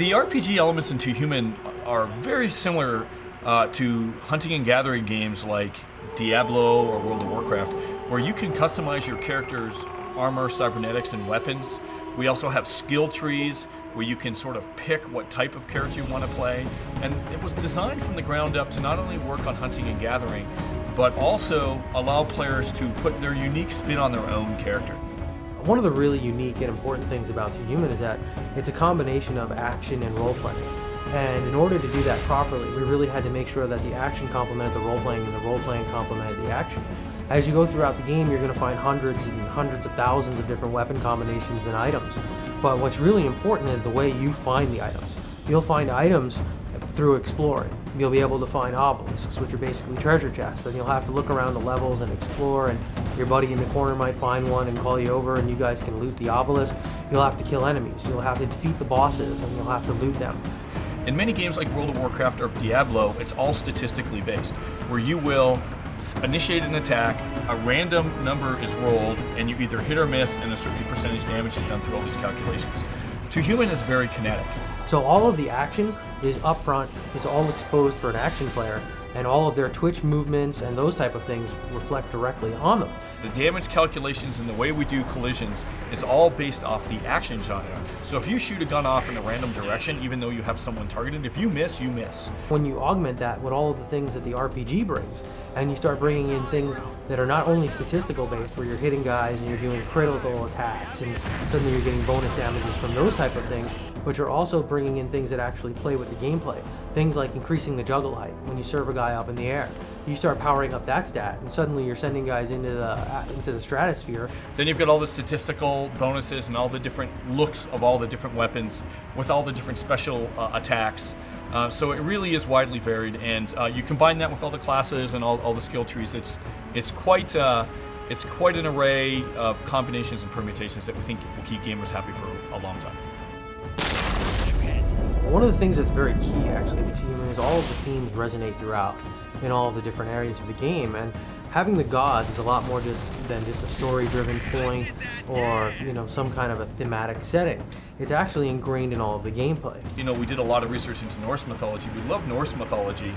The RPG elements in Too Human are very similar to hunting and gathering games like Diablo or World of Warcraft, where you can customize your character's armor, cybernetics, and weapons. We also have skill trees where you can sort of pick what type of character you want to play. And it was designed from the ground up to not only work on hunting and gathering, but also allow players to put their unique spin on their own character. One of the really unique and important things about Too Human is that it's a combination of action and role-playing. And in order to do that properly, we really had to make sure that the action complemented the role-playing and the role-playing complemented the action. As you go throughout the game, you're going to find hundreds and hundreds of thousands of different weapon combinations and items. But what's really important is the way you find the items. You'll find items through exploring. You'll be able to find obelisks, which are basically treasure chests, and you'll have to look around the levels and explore, and your buddy in the corner might find one and call you over and you guys can loot the obelisk. You'll have to kill enemies, you'll have to defeat the bosses, and you'll have to loot them. In many games like World of Warcraft or Diablo, it's all statistically based, where you will initiate an attack, a random number is rolled, and you either hit or miss, and a certain percentage damage is done through all these calculations. Too Human is very kinetic. So all of the action is upfront, it's all exposed for an action player, and all of their twitch movements and those type of things reflect directly on them. The damage calculations and the way we do collisions is all based off the action genre. So if you shoot a gun off in a random direction, even though you have someone targeted, if you miss, you miss. When you augment that with all of the things that the RPG brings, and you start bringing in things that are not only statistical based, where you're hitting guys and you're doing critical attacks, and suddenly you're getting bonus damages from those type of things, but you're also bringing in things that actually play with the gameplay. Things like increasing the juggle height when you serve a guy up in the air. You start powering up that stat, and suddenly you're sending guys into the stratosphere. Then you've got all the statistical bonuses and all the different looks of all the different weapons with all the different special attacks. So it really is widely varied, and you combine that with all the classes and all the skill trees. It's quite an array of combinations and permutations that we think will keep gamers happy for a long time. One of the things that's very key actually with Too Human is all of the themes resonate throughout in all of the different areas of the game, and having the gods is a lot more than just a story-driven point or some kind of a thematic setting. It's actually ingrained in all of the gameplay. We did a lot of research into Norse mythology. We love Norse mythology.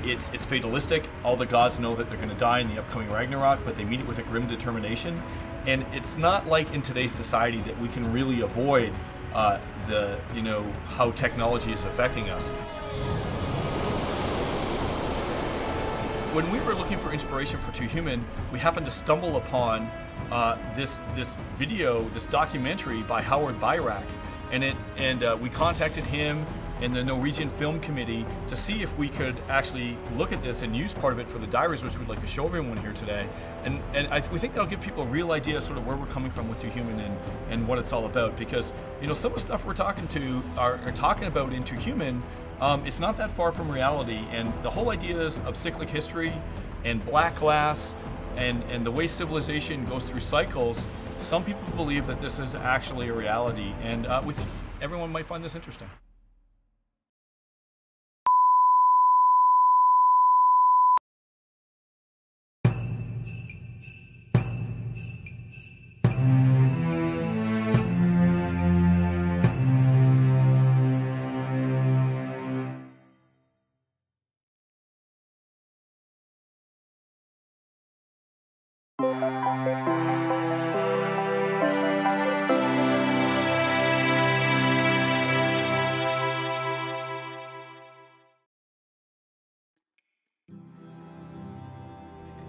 It's fatalistic. All the gods know that they're going to die in the upcoming Ragnarok, but they meet it with a grim determination. And it's not like in today's society that we can really avoid how technology is affecting us. When we were looking for inspiration for Too Human, we happened to stumble upon this video, this documentary by Howard Beirak, and we contacted him and the Norwegian Film Committee to see if we could actually look at this and use part of it for the diaries, which we'd like to show everyone here today. And we think that'll give people a real idea of sort of where we're coming from with Too Human and what it's all about. Because some of the stuff we're talking about in Too Human, it's not that far from reality. And the whole ideas of cyclic history and black glass and the way civilization goes through cycles, some people believe that this is actually a reality. And we think everyone might find this interesting.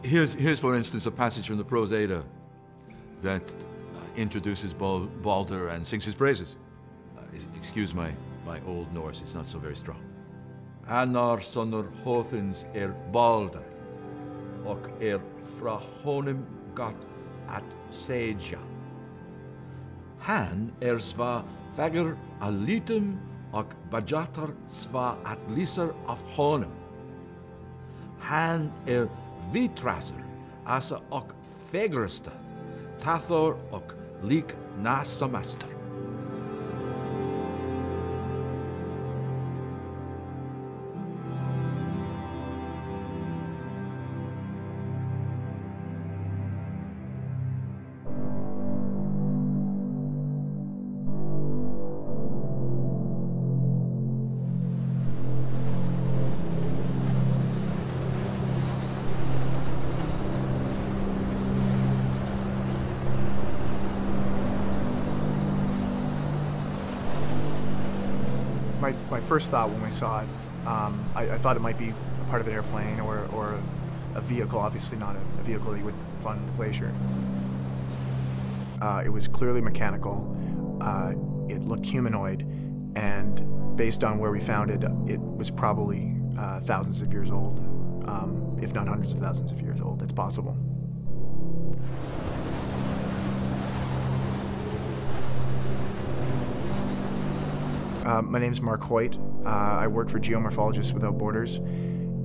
Here's for instance a passage from the Prose Edda that introduces Balder and sings his praises. Excuse my old Norse, it's not so very strong. Annar sonur Hóðins Balder, og fra honum gat at segja. Han sva fagur a litum og bajatar sva at lýsar af honum. Han vitrasser, asa og fegursta, tathor og lík nasamester. my first thought when we saw it, I thought it might be a part of an airplane or a vehicle, obviously not a vehicle that you would find in a glacier. It was clearly mechanical. It looked humanoid, and based on where we found it, it was probably thousands of years old, if not hundreds of thousands of years old. It's possible. My name's Mark Hoyt. I work for Geomorphologists Without Borders,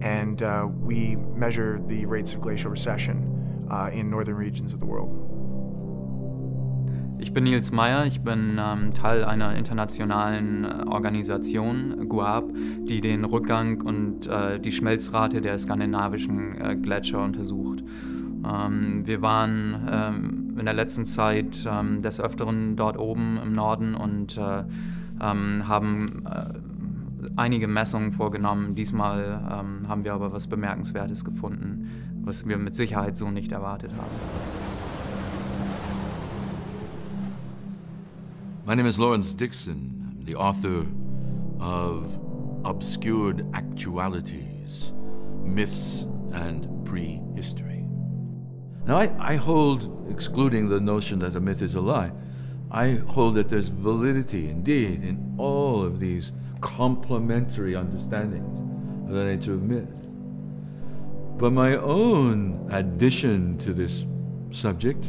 and we measure the rates of glacial recession in northern regions of the world. Ich bin Nils Meyer, ich bin Teil einer internationalen Organisation, GUAB, die den Rückgang und die Schmelzrate der skandinavischen Gletscher untersucht. Wir waren in der letzten Zeit des Öfteren dort oben im Norden und haben einige Messungen vorgenommen. Diesmal haben wir aber was Bemerkenswertes gefunden, was wir mit Sicherheit so nicht erwartet haben. My name is Lawrence Dixon. I'm the author of Obscured Actualities, Myths and Prehistory. Now, I hold, excluding the notion that a myth is a lie, I hold that there's validity, indeed, in all of these complementary understandings of the nature of myth. But my own addition to this subject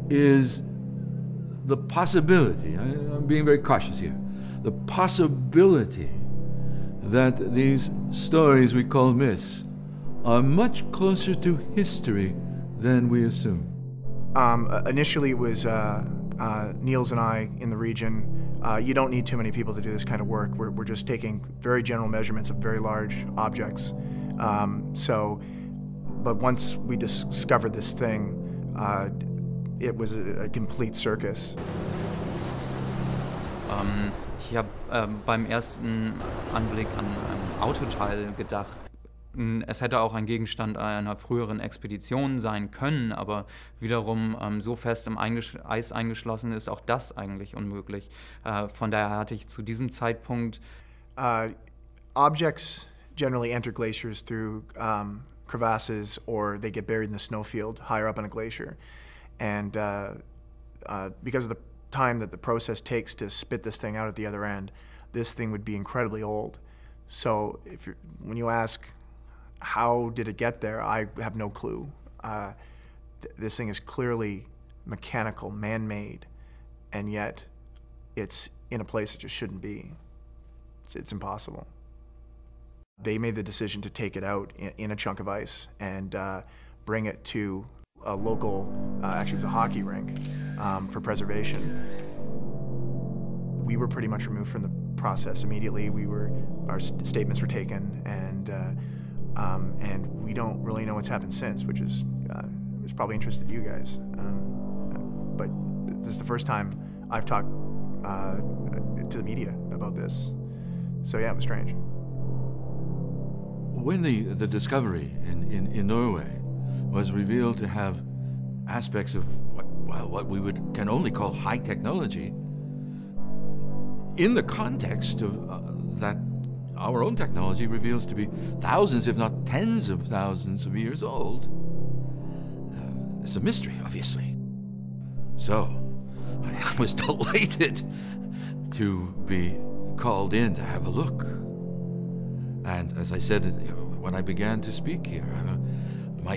is the possibility, I'm being very cautious here, the possibility that these stories we call myths are much closer to history than we assume. Initially it was Niels and I in the region. You don't need too many people to do this kind of work. We're just taking very general measurements of very large objects. But once we discovered this thing, it was a complete circus. Ich habe beim ersten Anblick an ein Autoteil gedacht. Es hätte auch ein Gegenstand einer früheren Expedition sein können, aber wiederum so fest im Eis eingeschlossen ist auch das eigentlich unmöglich. Von daher hatte ich zu diesem Zeitpunkt... Objects generally enter glaciers through crevasses, or they get buried in the snowfield higher up on a glacier. And because of the time that the process takes to spit this thing out at the other end, this thing would be incredibly old. So when you ask, how did it get there? I have no clue. This thing is clearly mechanical, man-made, and yet it's in a place it just shouldn't be. It's impossible. They made the decision to take it out in a chunk of ice and bring it to a local, actually it was a hockey rink, for preservation. We were pretty much removed from the process immediately. Our statements were taken, and we don't really know what's happened since, which is it's probably interested you guys. But this is the first time I've talked to the media about this. So yeah, it was strange. When the discovery in Norway was revealed to have aspects of what we can only call high technology, in the context of that our own technology reveals to be thousands, if not tens of thousands of years old, it's a mystery, obviously. So I was delighted to be called in to have a look. And as I said when I began to speak here,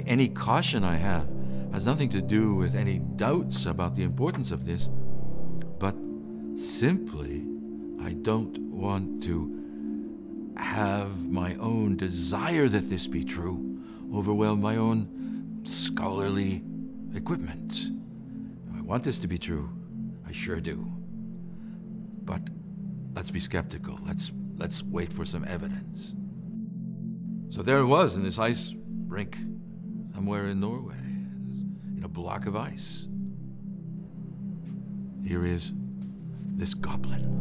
any caution I have has nothing to do with any doubts about the importance of this, but simply I don't want to have my own desire that this be true overwhelm my own scholarly equipment. I want this to be true, I sure do. But let's be skeptical. Let's wait for some evidence. So there it was in this ice rink somewhere in Norway, in a block of ice. Here is this goblin.